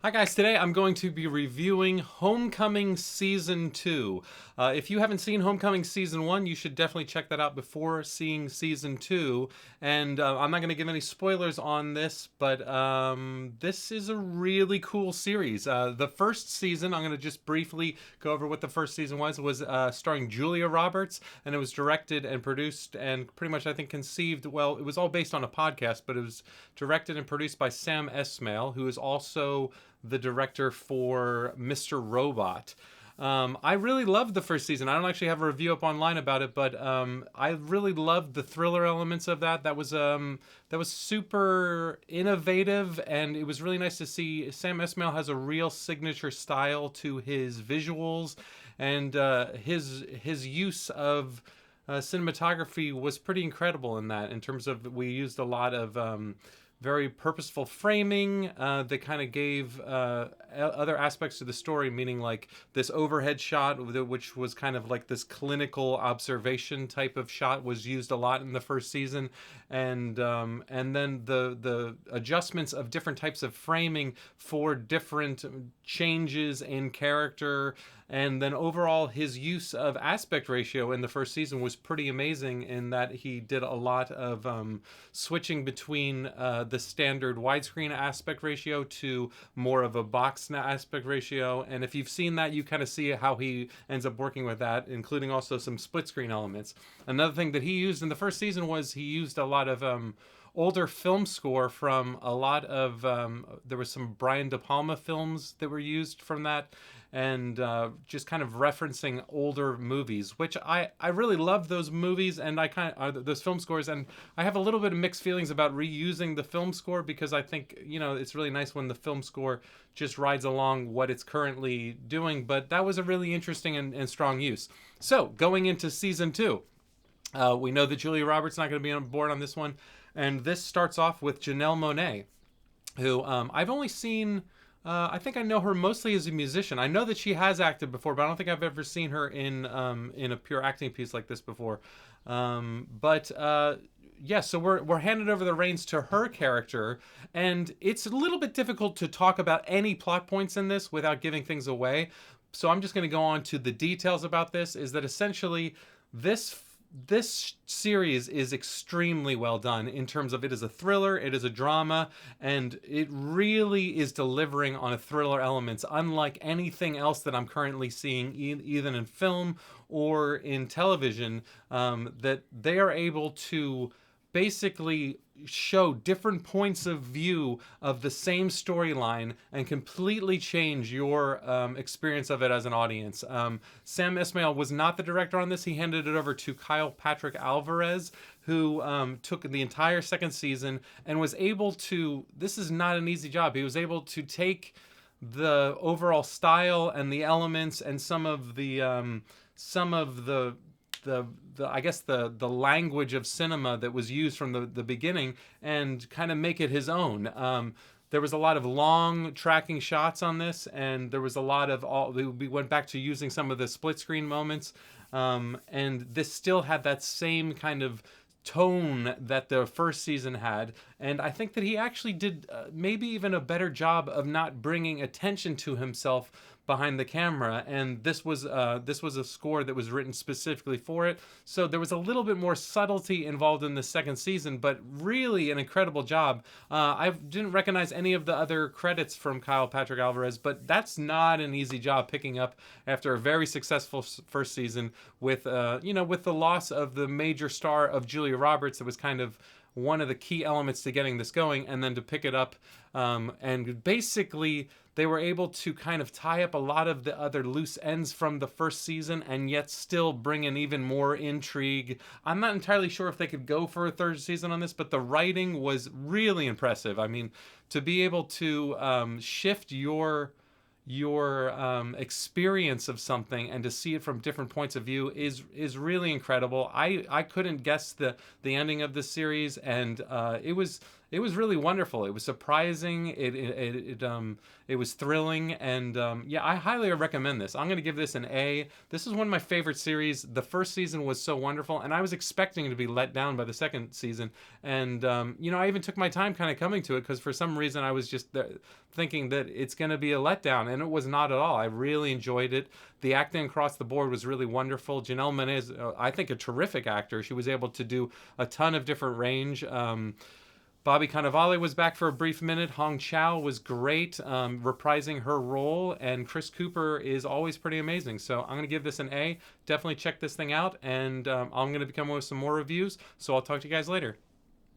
Hi guys, today I'm going to be reviewing Homecoming Season 2. If you haven't seen Homecoming Season 1, you should definitely check that out before seeing Season 2. And I'm not going to give any spoilers on this, but this is a really cool series. The first season, I'm going to just briefly go over what the first season was starring Julia Roberts, and it was directed and produced and pretty much, I think, conceived, well, it was all based on a podcast, but it was directed and produced by Sam Esmail, who is also the director for Mr. Robot. I really loved the first season. I don't actually have a review up online about it, but I really loved the thriller elements of that. That was super innovative, and it was really nice to see. Sam Esmail has a real signature style to his visuals, and his use of cinematography was pretty incredible in that. In terms of, we used a lot of very purposeful framing that kind of gave other aspects to the story, meaning like this overhead shot, which was kind of like this clinical observation type of shot, was used a lot in the first season, and then the adjustments of different types of framing for different changes in character. And then overall, his use of aspect ratio in the first season was pretty amazing, in that he did a lot of switching between the standard widescreen aspect ratio to more of a box aspect ratio. And if you've seen that, you kind of see how he ends up working with that, including also some split screen elements. Another thing that he used in the first season was he used a lot of older film score from a lot of there was some Brian De Palma films that were used from that, and just kind of referencing older movies, which I really love those movies, and I kind of those film scores, and I have a little bit of mixed feelings about reusing the film score, because I think, it's really nice when the film score just rides along what it's currently doing. But that was a really interesting and strong use. So going into season 2, we know that Julia Roberts not going to be on board on this one, and this starts off with Janelle Monáe, who I've only seen. I think I know her mostly as a musician. I know that she has acted before, but I don't think I've ever seen her in a pure acting piece like this before. But yeah, so we're handed over the reins to her character, and it's a little bit difficult to talk about any plot points in this without giving things away. So I'm just going to go on to the details about this. Is that essentially this series is extremely well done in terms of, it is a thriller, it is a drama, and it really is delivering on a thriller elements unlike anything else that I'm currently seeing, either in film or in television. That they are able to basically show different points of view of the same storyline and completely change your experience of it as an audience. Sam Esmail was not the director on this. He handed it over to Kyle Patrick Alvarez, who took the entire second season and was able to, this is not an easy job. He was able to take the overall style and the elements and some of the I guess the language of cinema that was used from the beginning, and kind of make it his own. There was a lot of long tracking shots on this, and there was a lot of we went back to using some of the split screen moments, and this still had that same kind of tone that the first season had. And I think that he actually did maybe even a better job of not bringing attention to himself behind the camera. And this was a score that was written specifically for it, so there was a little bit more subtlety involved in the second season, but really an incredible job. I didn't recognize any of the other credits from Kyle Patrick Alvarez, but that's not an easy job picking up after a very successful first season with with the loss of the major star of Julia Roberts. That was kind of one of the key elements to getting this going, and then to pick it up, and basically they were able to kind of tie up a lot of the other loose ends from the first season, and yet still bring in even more intrigue. I'm not entirely sure if they could go for a third season on this, but the writing was really impressive. I mean, to be able to shift your experience of something and to see it from different points of view is really incredible. I couldn't guess the ending of this series, and it was It was really wonderful. It was surprising. It was thrilling, and yeah, I highly recommend this. I'm going to give this an A. This is one of my favorite series. The first season was so wonderful, and I was expecting to be let down by the second season. And you know, I even took my time kind of coming to it because for some reason I was just thinking that it's going to be a letdown, and it was not at all. I really enjoyed it. The acting across the board was really wonderful. Janelle Monáe is, I think, a terrific actor. She was able to do a ton of different range. Bobby Cannavale was back for a brief minute. Chau was great, reprising her role, and Chris Cooper is always pretty amazing. So I'm going to give this an A. Definitely check this thing out, and I'm going to be coming with some more reviews. So I'll talk to you guys later.